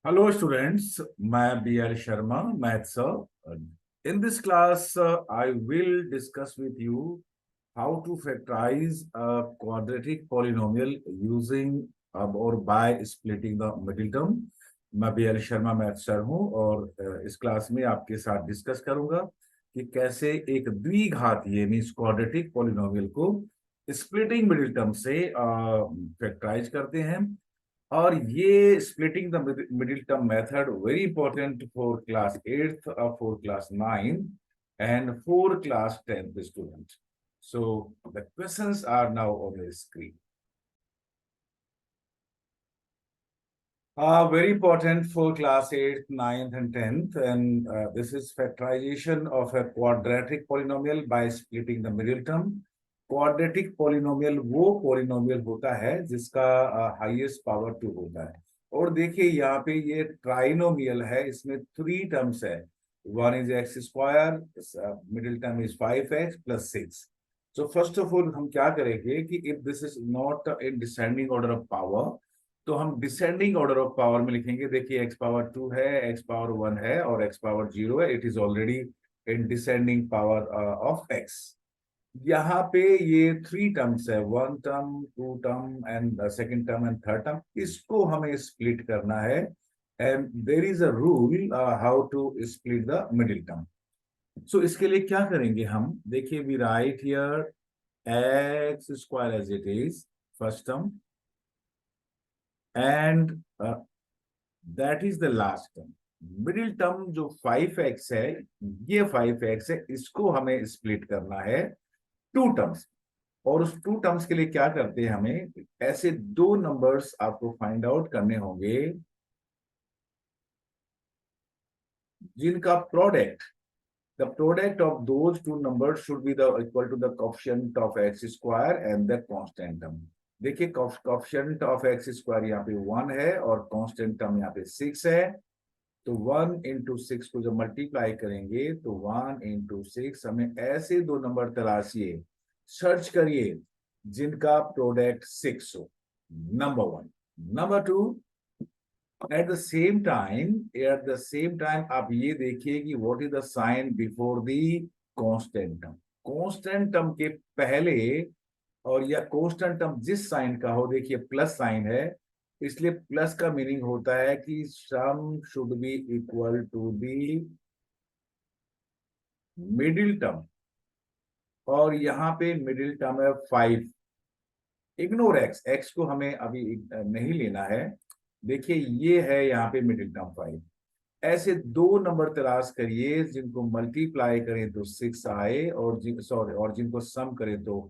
Hello students, मैं BL Sharma, Maths sir. In this class, I will discuss with you how to factorize a quadratic polynomial using or by splitting the middle term. मैं BL Sharma Maths sir हूँ और इस class में आपके साथ discuss करूंगा कि कैसे एक द्विघातीय मीन्स क्वाड्रेटिक पॉलिनोमियल को स्प्लिटिंग मिडिल टर्म से फैक्टराइज करते हैं। और ये splitting the middle term method very important for class 8th और for class 9 and for class 10th student. So the questions are now on the screen. Very important for class 8th, 9th and 10th, and this is factorization of a quadratic polynomial by splitting the middle term. Quadratic polynomial वो polynomial होता है जिसका highest power 2 होता है। और देखिए यहाँ पे ये ट्राइनोमियल है, इसमें 3 टर्म्स है। One is x square, middle term is 5x plus 6। So first of all हम क्या करेंगे कि if this is not in descending order of power तो हम डिसेंडिंग ऑर्डर ऑफ पावर में लिखेंगे। देखिए एक्स पावर 2 है, एक्स पावर 1 है और एक्स पावर 0 है। It is already in descending power of x. यहाँ पे ये 3 टर्म्स है, 1 term, 2 term and second term and third term. इसको हमें स्प्लिट करना है and there is a rule how to split the middle term. So इसके लिए क्या करेंगे हम, देखिए we write here x square as it is first term and that is the last term. Middle term जो 5x है, ये 5x है, इसको हमें स्प्लिट करना है 2 टर्म्स। और उस 2 टर्म्स के लिए क्या करते हैं, हमें ऐसे 2 नंबर्स आपको फाइंड आउट करने होंगे जिनका product, the product of those 2 numbers should be the equal to the coefficient of x square and the constant term. देखिए कोएफिशिएंट ऑफ एक्स स्क्वायर यहाँ पे 1 है और कांस्टेंट टर्म यहाँ पे 6 है। तो 1 इंटू 6 को जब मल्टीप्लाई करेंगे तो 1 इंटू 6, हमें ऐसे 2 नंबर तलाशिए, सर्च करिए जिनका प्रोडक्ट 6 हो। Number 1। Number 2, at the same time आप ये देखिए कि what is the sign before the constant term. Constant term के पहले और या कांस्टेंट टर्म जिस साइन का हो, देखिए प्लस साइन है, इसलिए प्लस का मीनिंग होता है कि sum should be equal to the middle term. और यहाँ पे मिडिल टर्म है 5। इग्नोर एक्स, एक्स को हमें अभी नहीं लेना है। देखिए ये है यहाँ पे मिडिल टर्म 5। ऐसे 2 नंबर तलाश करिए जिनको मल्टीप्लाई करें तो 6 आए और जिनको सम करें तो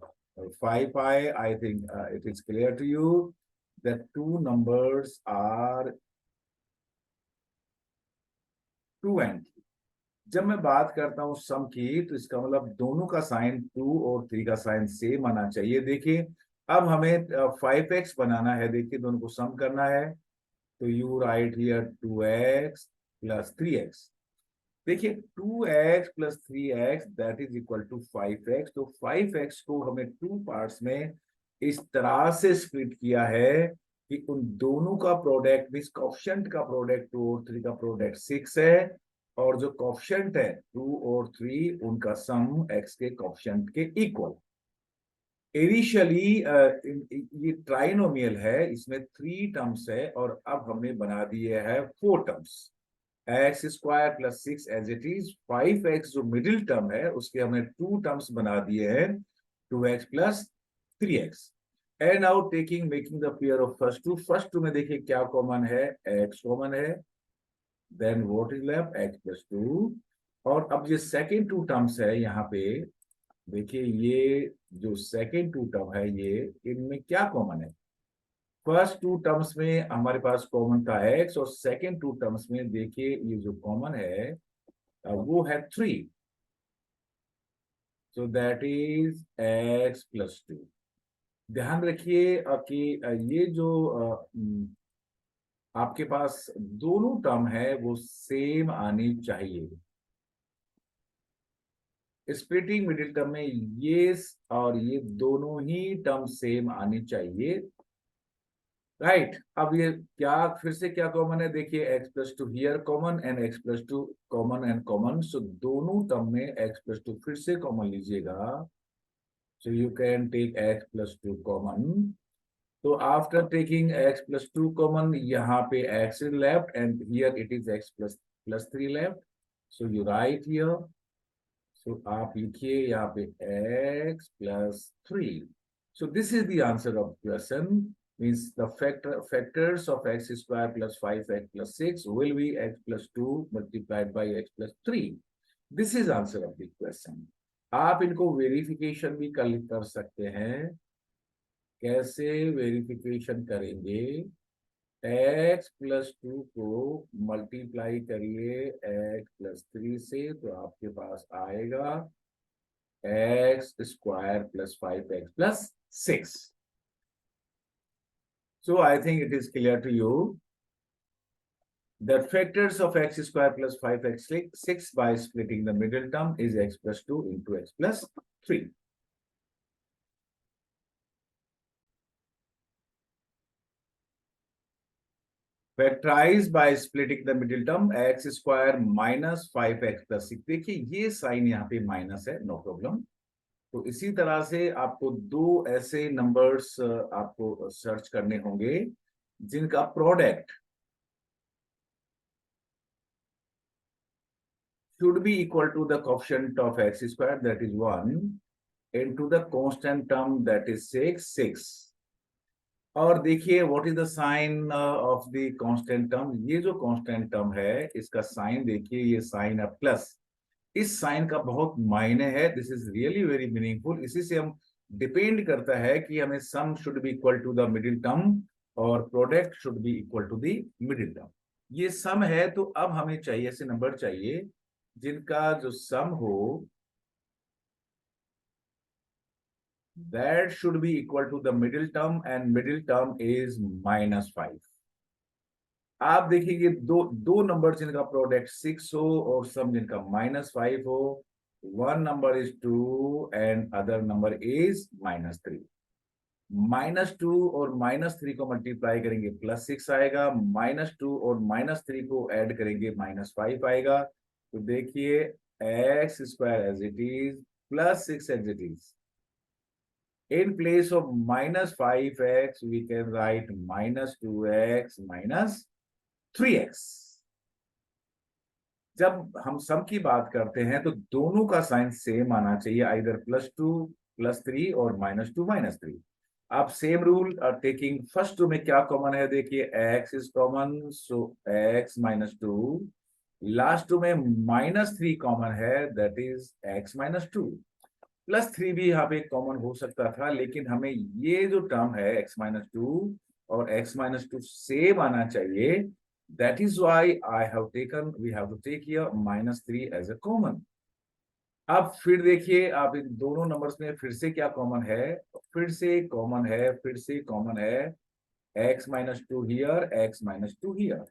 5 आए। I think it is clear to you that 2 numbers are 2 and 3। जब मैं बात करता हूं सम की तो इसका मतलब दोनों का साइन 2 और 3 का साइन सेम आना चाहिए। देखिए अब हमें 5x बनाना है, देखिए दोनों को सम करना है तो you right here 2x plus 3x। देखिए 2x plus 3x that is equal to 5x। तो 5x को हमें 2 पार्ट्स में इस तरह से स्प्लिट किया है कि उन दोनों का प्रोडक्ट मींस कोएफिशिएंट का प्रोडक्ट 2 और 3 का प्रोडक्ट 6 है और जो कोएफिशिएंट है 2 और 3 उनका सम x के कोएफिशिएंट के इक्वल। इनिशियली ये ट्राइनोमियल है, इसमें 3 टर्म्स है और अब हमने बना दिए है 4 terms. X square plus 6 as it is, 5x जो मिडिल टर्म है उसके हमने 2 टर्म्स बना दिए हैं, 2x plus 3x। And now taking making the pair of first two में देखिए क्या कॉमन है, x कॉमन है, then what is left x plus 2। और अब ये सेकेंड 2 टर्म्स है यहाँ पे, देखिए ये जो सेकेंड 2 टर्म है ये इनमें क्या कॉमन है। फर्स्ट 2 टर्म्स में हमारे पास कॉमन था x और सेकेंड 2 टर्म्स में देखिए ये जो कॉमन है वो है 3। सो दैट इज x प्लस 2। ध्यान रखिए कि ये जो आपके पास दोनों टर्म है वो सेम आनी चाहिए। स्प्लिटिंग मिडिल टर्म में ये और ये दोनों ही टर्म सेम आनी चाहिए। राइट अब ये क्या फिर से क्या कॉमन है, देखिए x plus two here common and x plus two common and common, so दोनों टर्म में एक्स प्लस टू फिर से कॉमन लीजिएगा, so you can take x plus two common. तो after taking x plus 2 common, यहाँ पे x is left and here it is x plus 3 left, so you write here, so आप लिखिए यहाँ पे x plus 3, so this is the answer of the question, means the factors of x square plus 5x plus 6 will be x plus 2 multiplied by x plus 3, this is answer of the question। आप इनको verification भी कर सकते हैं, कैसे verification करेंगे, x plus 2 को multiply करिए x प्लस 3 से, तो आपके पास आएगा x square plus 5x plus 6। So I think it is clear to you that factors of x square plus 5x 6 by splitting the middle term is x plus 2 into x plus 3। Factorise by splitting the middle term x square minus 5x plus 6, देखिए ये sign यहाँ पे minus है, no problem. तो इसी तरह से आपको दो ऐसे नंबर्स आपको सर्च करने होंगे जिनका product should be equal to the coefficient of x square, that is 1, into the constant term, that is 6। और देखिए what is the sign of the constant term, ये जो कांस्टेंट टर्म है इसका साइन देखिए, ये साइन है प्लस, इस साइन का बहुत मायने है, this is really very meaningful. इसी से हम डिपेंड करता है कि हमें sum should be equal to the middle term और product should be equal to the middle term. ये सम है, तो अब हमें चाहिए ऐसे नंबर चाहिए जिनका जो सम हो that should be equal to the middle term and middle term is -5। आप देखिए दो दो नंबर जिनका प्रोडक्ट 6 हो और सम जिनका -5 हो, one number is 2 and other number is -3। -2 और -3 को मल्टीप्लाई करेंगे +6 आएगा, -2 और -3 को ऐड करेंगे -5 आएगा। तो देखिए x square as it is plus 6 as it is, in place of -5x we can write -2x minus 3x। जब हम सम की बात करते हैं तो दोनों का साइन सेम आना चाहिए, आइदर +2 +3 और -2 -3। आप same rule taking first two में क्या कॉमन है, देखिए x is common, so x -2, last two में -3 कॉमन है, दैट इज x -2। +3 भी यहाँ पे कॉमन हो सकता था, लेकिन हमें ये जो टर्म है x-2 और x-2 सेम आना चाहिए, that is why I have taken we have to take here -3 as a common. अब फिर देखिए आप इन दोनों नंबर्स में फिर से क्या कॉमन है, फिर से कॉमन है, फिर से कॉमन है x-2 here, x-2 here.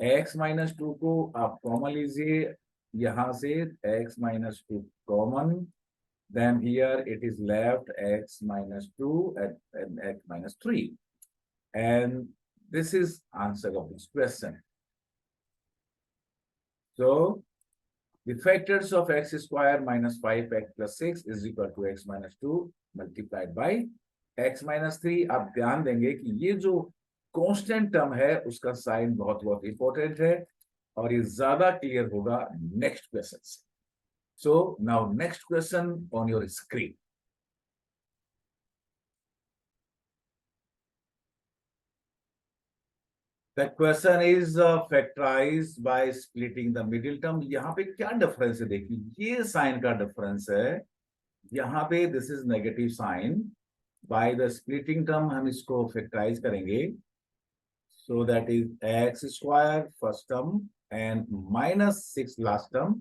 x-2 को आप कॉमन लीजिए यहां से, x-2 common, then here it is left x-2 and x-3, and this is answer of this question। So the factors of x square minus 5x plus 6 is equal to x-2 multiplied by x-3। आप ध्यान देंगे कि ये जो constant term है उसका sign बहुत बहुत इंपॉर्टेंट है और ये ज्यादा क्लियर होगा नेक्स्ट क्वेश्चन से। So now next question on your screen। The question is factorized by splitting the middle term। यहाँ पे क्या डिफरेंस है, देखिए ये साइन का डिफरेंस है, यहाँ पे this is negative sign, by the splitting term हम इसको फैक्टराइज करेंगे, so that is x square first term and -6 last term.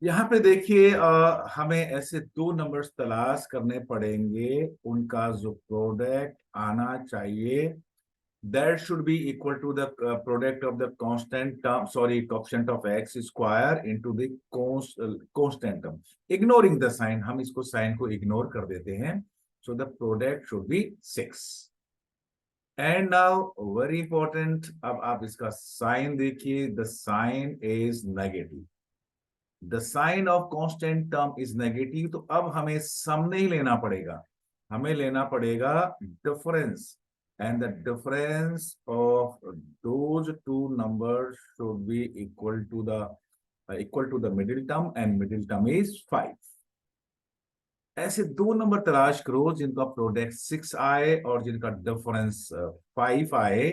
यहाँ पे देखिए हमें ऐसे दो नंबर्स तलाश करने पड़ेंगे, उनका जो प्रोडक्ट आना चाहिए that should be equal to the product of the constant term, sorry, coefficient of x square into the constant term. Ignoring the sign, हम इसको sign को ignore कर देते हैं. So the product should be 6. And now very important, अब आप इसका sign देखिए, the sign is negative. The sign of constant term is negative, तो अब हमें sum नहीं लेना पड़ेगा, हमें लेना पड़ेगा difference. And the difference of those two numbers should be equal to the middle term, and middle term is 5. ऐसे दो नंबर तलाश करो जिनका प्रोडक्ट 6 आए और जिनका डिफरेंस 5 आए,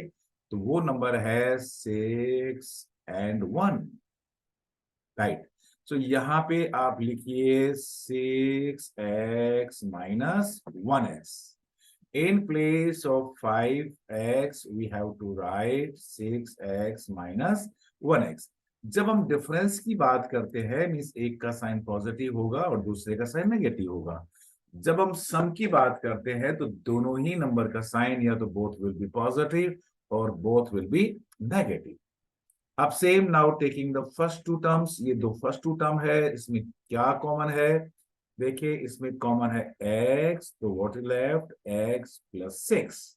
तो वो नंबर है 6 and 1, राइट. सो यहाँ पे आप लिखिए 6x minus 1x. In place of 5x, we have to write 6x minus 1x. जब हम डिफरेंस की बात करते हैं, मींस एक का साइन पॉजिटिव होगा और दूसरे का साइन नेगेटिव होगा. जब हम सम की बात करते हैं तो दोनों ही नंबर का साइन या तो बोथ विल बी पॉजिटिव और बोथ विल बी नेगेटिव. अब same now taking the first two terms, ये दो फर्स्ट टू टर्म है, इसमें क्या कॉमन है? देखिए इसमें कॉमन है x, तो what is left? x plus 6.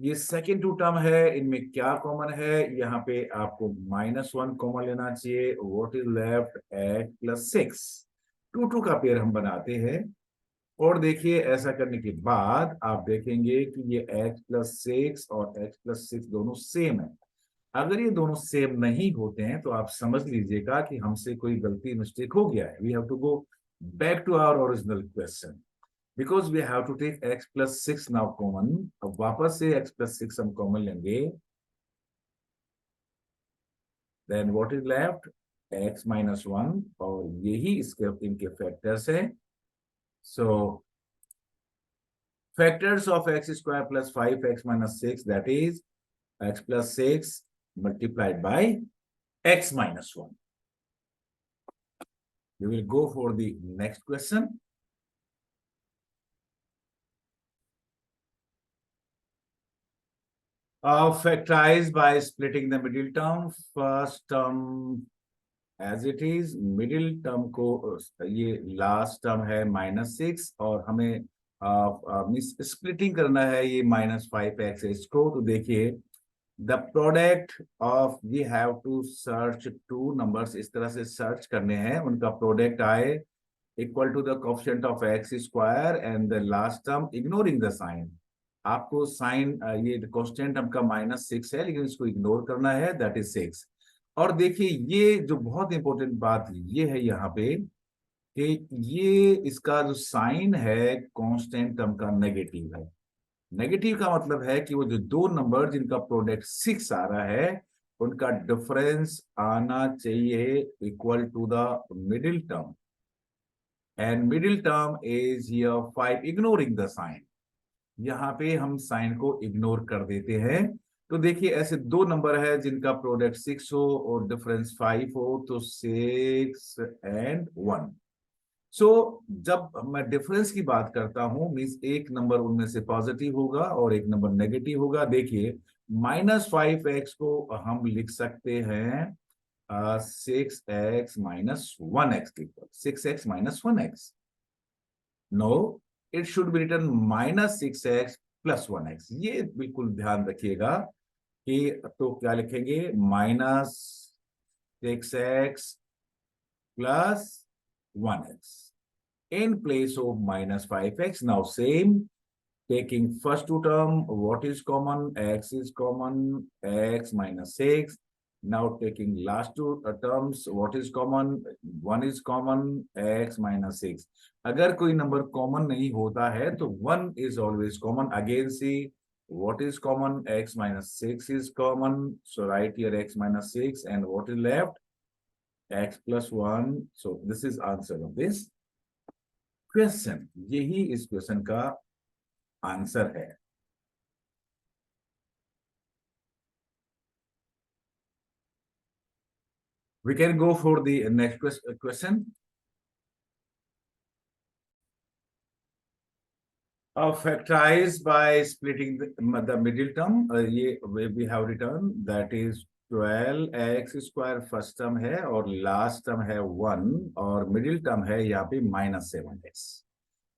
ये सेकेंड टू टर्म है, इनमें क्या कॉमन है? यहाँ पे आपको -1 कॉमन लेना चाहिए. What is left? x plus 6. 2 का पेयर हम बनाते हैं. और देखिए ऐसा करने के बाद आप देखेंगे कि ये x प्लस 6 और x प्लस 6 दोनों सेम है. अगर ये दोनों सेम नहीं होते हैं तो आप समझ लीजिएगा कि हमसे कोई गलती मिस्टेक हो गया है. We have to go back to our original question, because we have to take x plus 6 now common. अब वापस से x प्लस 6 हम कॉमन लेंगे. Then what is left? x minus 1, और यही इसके इनके फैक्टर्स हैं. सो factors of x square plus 5x minus 6, that is x plus 6 multiplied by x minus 1. We will go for the next question. Factorize by splitting the middle term. First term as it is, middle term को ये last term है -6 और हमें splitting करना है ये -5x को. तो देखिए the product of, we have to search two numbers, इस तरह से सर्च करने हैं, उनका प्रोडक्ट आए equal to the coefficient of x square and the last term ignoring the sign. आपको साइन, ये कांस्टेंट टर्म का -6 है लेकिन इसको इग्नोर करना है, दैट इज 6. और देखिए ये जो बहुत इंपॉर्टेंट बात ये है यहाँ पे कि ये इसका जो साइन है कांस्टेंट टर्म का नेगेटिव है. नेगेटिव का मतलब है कि वो जो दो नंबर जिनका प्रोडक्ट 6 आ रहा है उनका डिफरेंस आना चाहिए equal to the middle term, and middle term is here 5, ignoring the sign. यहाँ पे हम साइन को इग्नोर कर देते हैं. तो देखिए ऐसे दो नंबर है जिनका प्रोडक्ट 6 हो और डिफरेंस 5 हो, तो 6 and 1. सो जब मैं डिफरेंस की बात करता हूं, मीन्स एक नंबर उनमें से पॉजिटिव होगा और एक नंबर नेगेटिव होगा. देखिए -5x को हम लिख सकते हैं 6x minus 1x के equal, 6x minus 1x. No, it should be written -6x plus 1x. ये बिल्कुल ध्यान रखिएगा कि तो क्या लिखेंगे? -6x plus 1x in place of -5x. Now same, taking first two term, what is common? X is common, x minus 6. Now taking last two terms, what is common? 1 is common, x minus 6. अगर कोई number common नहीं होता है तो 1 is always common. Again see what is common? X minus 6 is common, so write here x minus 6, and what is left? X plus 1. So this is answer of this question. यही इस question का answer है. We can go for the next question. Factorize by splitting the middle term. ये we have written that is 12x square first term है और last term है 1 और middle term है यहाँ पे -7x।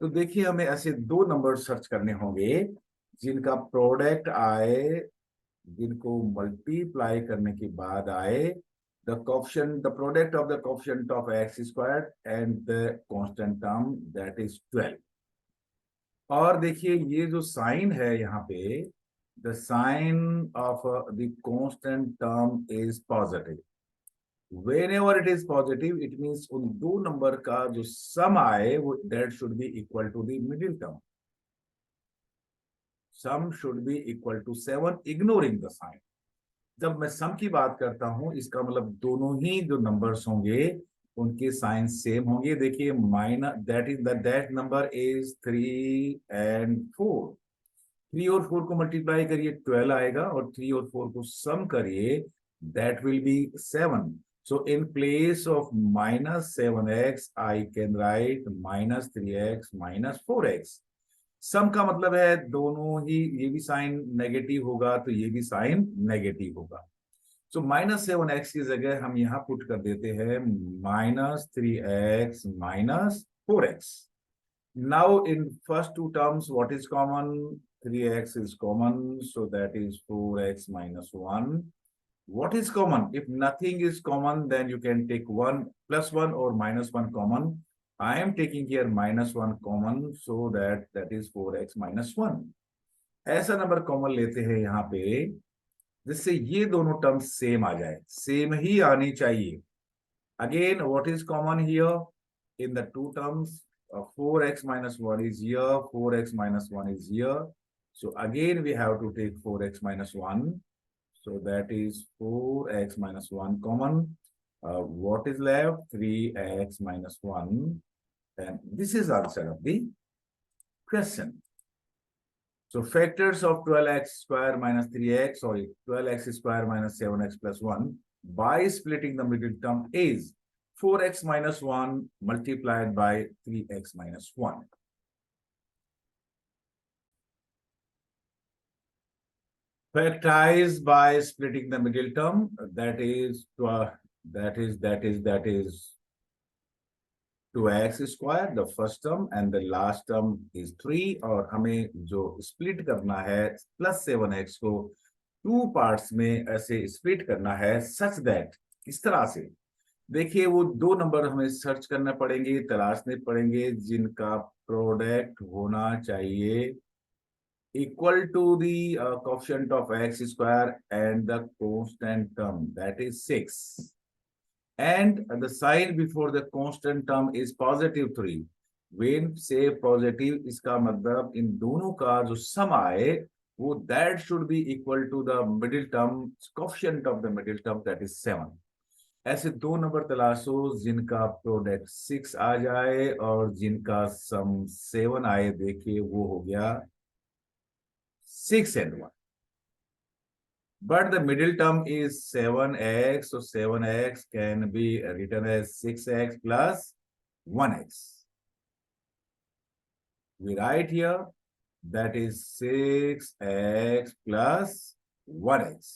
तो देखिए हमें ऐसे दो नंबर सर्च करने होंगे जिनका प्रोडक्ट आए, जिनको मल्टीप्लाई करने के बाद आए the coefficient, the product of the coefficient of x squared and the constant term that is 12। और देखिए ये जो साइन है यहाँ पे, the sign of the constant term is positive. whenever it is positive it means उन दो number का जो सम आए वो that should be equal to the middle term, sum should be equal to 7 ignoring the sign। जब मैं सम की बात करता हूं इसका मतलब दोनों ही जो नंबर्स होंगे उनके साइन सेम होंगे। देखिए minus that number is 3 and 4। 3 और 4 को मल्टीप्लाई करिए 12 आएगा और 3 और 4 को सम करिए that will be 7। So in place of -7x I can write -3x -4x। सम का मतलब है दोनों ही, ये भी साइन नेगेटिव होगा तो ये भी साइन नेगेटिव होगा। सो -7x की जगह हम यहां पुट कर देते हैं -3x -4x। Now in first two terms what is common? 3x is common, so that is 4x -1। What is common? If nothing is common then you can take 1 +1 or -1 common। I am taking here -1 common, so that is 4x -1। ऐसा number common लेते हैं यहाँ पे जिससे ये दोनों terms same आ जाए, same ही आनी चाहिए। Again what is common here in the two terms? 4x -1 is here, 4x -1 is here, so again we have to take 4x -1, so that is 4x -1 common। what is left? 3x -1, and this is answer of the question। So factors of 12x square minus 3x, sorry, 12x square minus 7x plus 1 by splitting the middle term is 4x -1 multiplied by 3x -1। Factorize by splitting the middle term, that is 2x square, the first term, and the last term is 3। और हमें जो split करना है +7x को 2 parts में ऐसे split करना है सच दैट, इस तरह से देखिए वो दो नंबर हमें सर्च करना पड़ेंगे, तलाशने पड़ेंगे जिनका प्रोडक्ट होना चाहिए equal to the coefficient of x square and the constant term that is 6, and the sign before the constant term is +3। when say positive इसका मतलब इन दोनों का जो सम आए वो that should be equal to the middle term coefficient of the middle term that is 7। ऐसे दो number तलाशो जिनका प्रोडक्ट 6 आ जाए और जिनका सम 7 आए। देखिए वो हो गया 6 and 1, but the middle term is 7x, so 7x can be written as 6x plus 1x। we write here that is 6x plus 1x।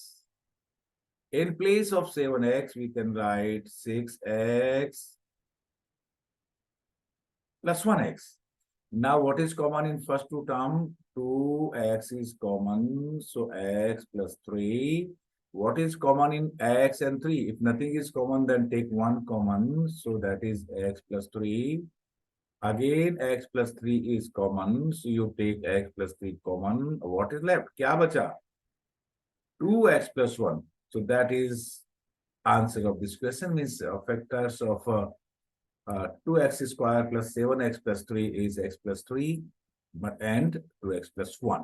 in place of 7x we can write 6x plus 1x। now what is common in first two terms? 2x is common, so x plus 3। what is common in x and 3? if nothing is common then take 1 common, so that is x plus 3। again x plus 3 is common, so you take x plus 3 common। what is left? क्या बचा? 2x plus 1, so that is answer of this question। means factors of 2x square plus 7x plus 3 is x plus 3 and 2x plus 1।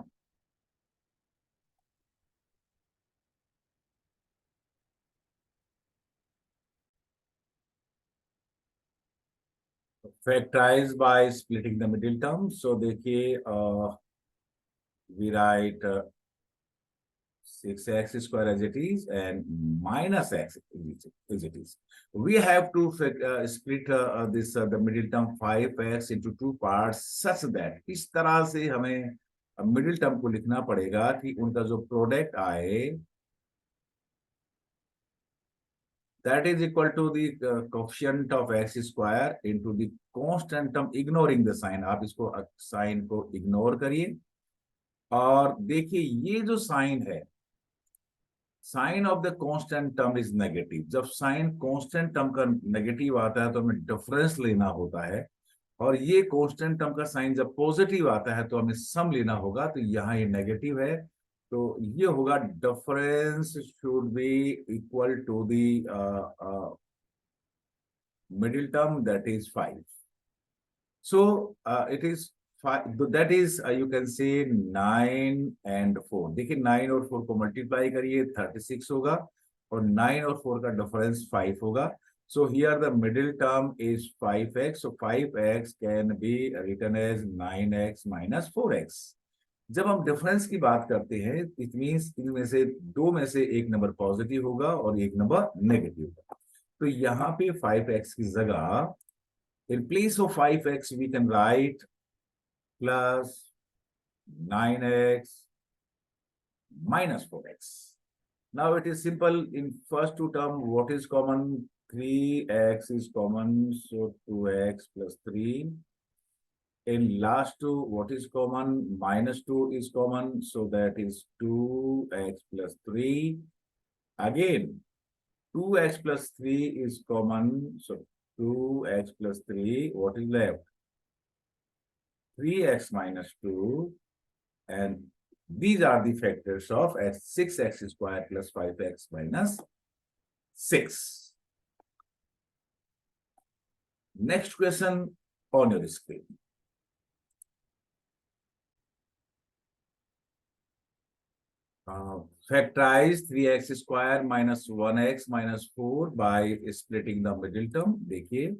factorize by splitting the middle term। so देखिए we write 6x square as it is and minus x as it is. We have to split the middle term 5x into two parts such that इस तरह से हमें middle term को लिखना पड़ेगा कि उनका जो प्रोडक्ट आए that is equal to the coefficient of x square into the constant term ignoring the sign. आप इसको साइन को इग्नोर करिए और देखिए ये जो साइन है sign of the constant term is negative. जब साइन कांस्टेंट टर्म का नेगेटिव आता है तो हमें डिफरेंस लेना होता है और ये कांस्टेंट टर्म का साइन जब पॉजिटिव आता है तो हमें सम लेना होगा. तो यहाँ ये नेगेटिव है तो ये होगा difference should be equal to the middle term that is 5. So it is that is you can say 9 and 4. देखिए 9 और 4 को मल्टीप्लाई करिए 36 होगा और 9 और 4 का डिफरेंस 5 होगा. So here the middle term is 5x. So 5x can be written as 9x minus 4x. जब हम डिफरेंस की बात करते हैं इट मींस इनमें से दो में से एक नंबर पॉजिटिव होगा और एक नंबर नेगेटिव होगा. तो यहाँ पे 5x की जगह in place of 5x we can write plus 9x minus 4x. Now it is simple. In first two term, what is common? 3x is common, so 2x plus 3. In last two, what is common? Minus 2 is common, so that is 2x plus 3. Again, 2x plus 3 is common, so 2x plus 3. What is left? 3x minus 2, and these are the factors of 6x square plus 5x minus 6. Next question on your screen. Factorize 3x square minus 1x minus 4 by splitting the middle term. देखिए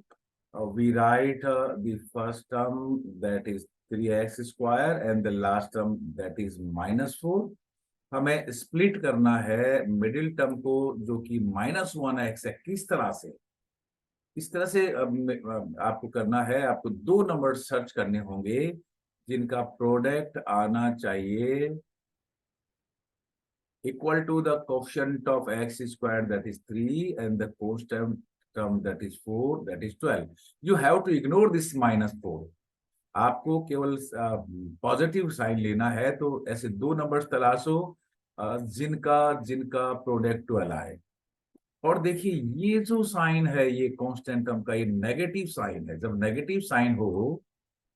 we write the first term that is 3x square and the last term that is minus 4. हमें split करना है middle term को जो कि -1x है. किस तरह से? इस तरह से आपको करना है. आपको दो नंबर सर्च करने होंगे जिनका प्रोडक्ट आना चाहिए equal to the coefficient of x squared that is 3 and the constant term that is 4 that is 12. You have to ignore this minus 4. आपको केवल पॉजिटिव साइन लेना है. तो ऐसे दो नंबर्स तलाशो जिनका प्रोडक्ट 12 आए. और देखिए ये जो साइन है ये कांस्टेंट टर्म का ये नेगेटिव साइन है. जब नेगेटिव साइन हो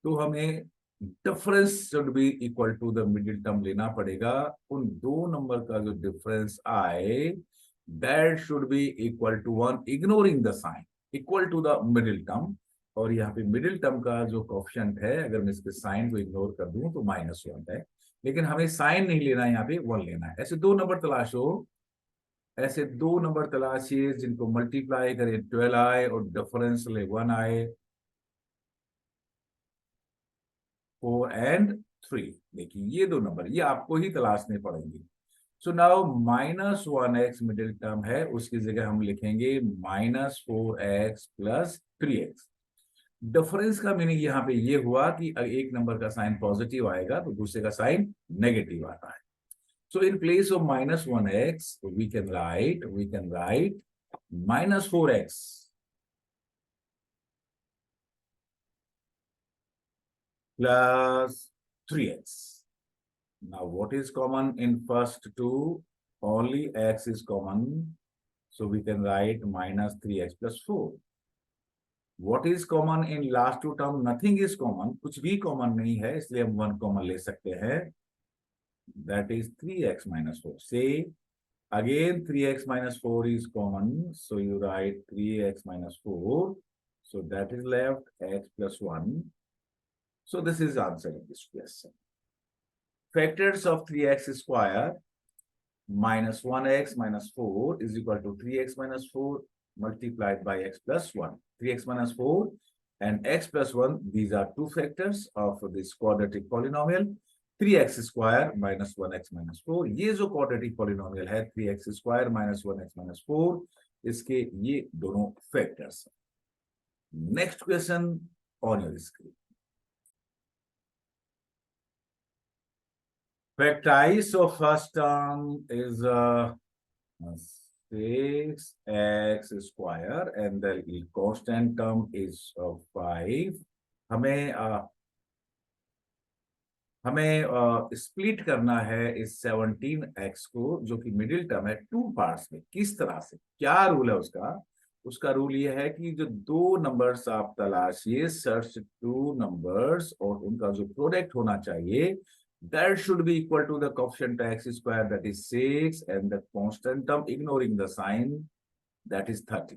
तो हमें difference should be equal to the middle term लेना पड़ेगा. उन दो नंबर का जो डिफरेंस आए that should be equal to 1 ignoring the sign equal to the middle term. और यहाँ पे मिडिल टर्म का जो कोएफिशिएंट है अगर मैं इसके साइन को इग्नोर कर दूं तो -1 है. लेकिन हमें साइन नहीं लेना है, यहाँ पे 1 लेना है. ऐसे दो नंबर तलाशो. ऐसे दो नंबर तलाशिए जिनको मल्टीप्लाई करें 12 आए और डिफरेंस ले 1 आए. 4 and 3. देखिए ये दो नंबर ये आपको ही तलाशने पड़ेंगे. So now -1x middle term है उसकी जगह हम लिखेंगे -4x प्लस 3x. डिफरेंस का मीनिंग यहाँ पे ये हुआ कि एक नंबर का साइन पॉजिटिव आएगा तो दूसरे का साइन नेगेटिव आता है. So in place of -1x we can write -4x plus 3x. Now what is common in first two? Only x is common, so we can write -3x plus 4. What is common in last two term? Nothing is common. कुछ भी common नहीं है इसलिए हम 1 common ले सकते हैं. That is 3x minus 4. Say again 3x minus 4 is common, so you write 3x minus 4. So that is left x plus 1. So this is answer of this question. Factors of 3x square minus 1x minus 4 is equal to 3x minus 4 multiplied by x plus 1. 3x minus 4 and x plus 1, these are two factors of this quadratic polynomial. 3x² minus 1x minus 4, ये जो quadratic polynomial है 3x² minus 1x minus 4, इसके ये दोनों factors हैं। Next question on your screen. Factorize of first term is 6x² and the constant term is 5. हमें split करना है इस 17x को, जो कि मिडिल टर्म है, टू पार्ट्स में। किस तरह से, क्या रूल है उसका? उसका रूल ये है कि जो दो नंबर्स आप तलाशिए, सर्च टू नंबर्स, और उनका जो प्रोडक्ट होना चाहिए that should be equal to the coefficient x², that is 6, and the constant term ignoring the sign, that is 30.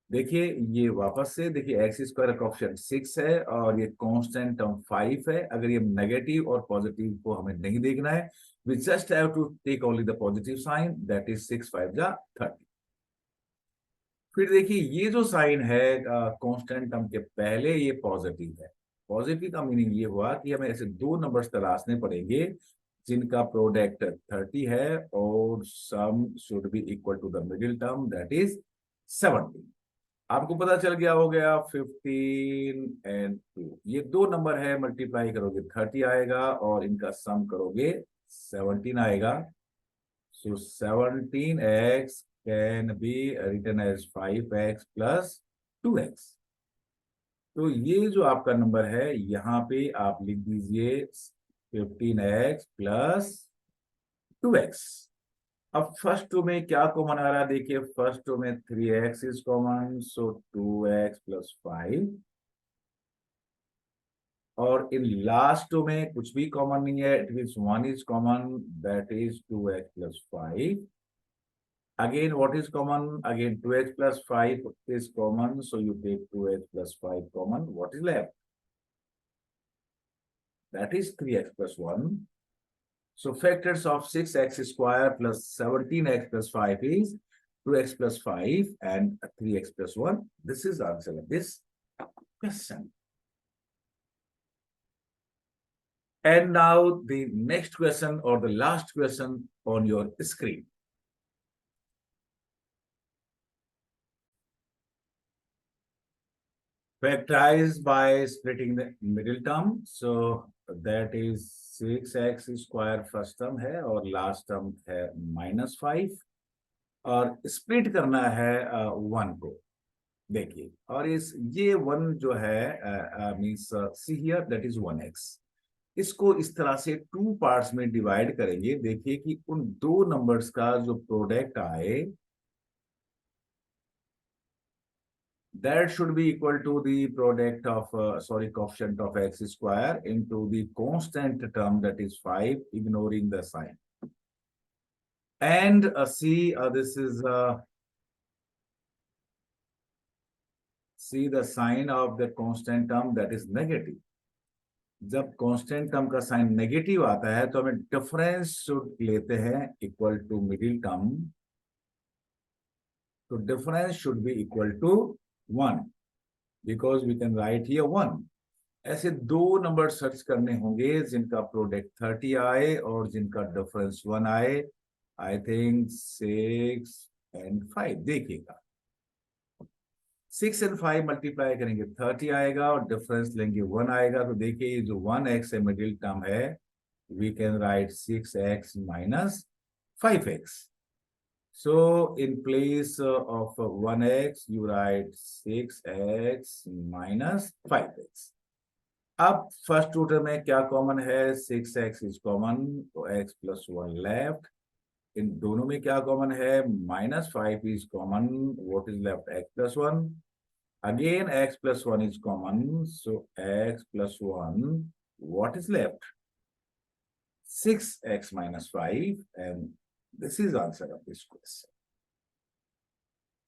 देखिए ये वापस से देखिए, x² कोएफिशिएंट 6 है और ये कांस्टेंट टर्म 5 है। अगर ये नेगेटिव और पॉजिटिव को हमें नहीं देखना है, we just have to take only the positive sign, that is 6 5 जा 30। फिर देखिए ये जो साइन है कांस्टेंट टर्म के पहले, ये पॉजिटिव है। पॉजिटिव का मीनिंग ये हुआ कि हमें ऐसे दो नंबर्स तलाशने पड़ेंगे जिनका प्रोडक्ट 30 है और sum should be equal to the middle term, that is 17। आपको पता चल गया हो गया 15 एंड 2, ये दो नंबर है, मल्टीप्लाई करोगे 30 आएगा और इनका सम करोगे 17 आएगा। So 17x can be written as 5x plus 2x। तो ये जो आपका नंबर है, यहाँ पे आप लिख दीजिए 15x प्लस 2x। अब फर्स्ट टू में क्या कॉमन आ रहा है? देखिए फर्स्ट टू में 3x is common, so 2x plus 5, और इन लास्ट टू में कुछ भी कॉमन नहीं है, it means 1 is common, that is 2x plus 5। Again, what is common? Again, 2x plus 5 is common, so you take 2x plus 5 common. What is left? That is 3x plus 1. So factors of 6x² plus 17x plus 5 is 2x plus 5 and 3x plus 1. This is the answer of this question. And now the next question, or the last question on your screen. Factorize by splitting the middle term, so that is 6x² first term है और last term है -5, और split करना है 1 को। देखिए, और ये 1 जो है means see here, that is 1x। इसको इस तरह से टू पार्ट्स में डिवाइड करेंगे। देखिए कि उन दो नंबर्स का जो प्रोडक्ट आए, that should be equal to the product of coefficient of x² into the constant term, that is 5, ignoring the sign. And see this is see the sign of the constant term, that is negative. जब constant term का sign negative आता है तो हमें difference लेते हैं equal to middle term, तो difference should be equal to 1, because we can write here 1। ऐसे दो नंबर सर्च करने होंगे जिनका प्रोडक्ट 30 आए और जिनका डिफरेंस 1 आए। I think 6 and 5। देखिएगा 6 एंड 5 मल्टीप्लाई करेंगे 30 आएगा और डिफरेंस लेंगे 1 आएगा। तो देखिए जो 1x है मिडिल टर्म है, we can write 6x minus 5x। So in place of 1x, you write 6x minus 5x. अब फर्स्ट टर्म में क्या कॉमन है? 6x इज कॉमन, तो x प्लस 1 लेफ्ट। इन दोनों में क्या कॉमन है? -5 is common, what is left? x plus 1। Again x plus 1 is common, so x plus 1, what is left? 6x minus 5, and this is answer of this question.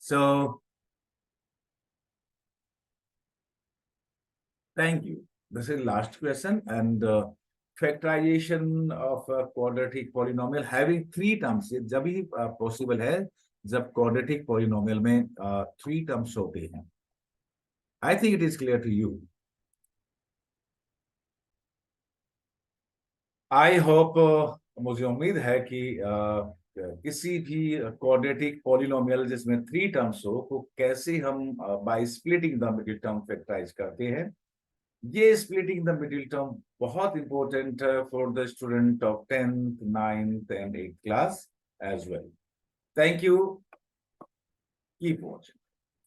So thank you. This is last question, and factorization of a quadratic polynomial having 3 terms, जब ही possible है जब quadratic polynomial में 3 terms होते हैं। I think it is clear to you. I hope, मुझे उम्मीद है कि किसी भी क्वाड्रेटिक पॉलिनोमियल जिसमें 3 टर्म्स हो को कैसे हम by splitting the middle term factorise करते हैं। ये स्प्लिटिंग द मिडिल टर्म बहुत इंपॉर्टेंट है for the student of 10th 9th and 8th class as well. Thank you, keep watching.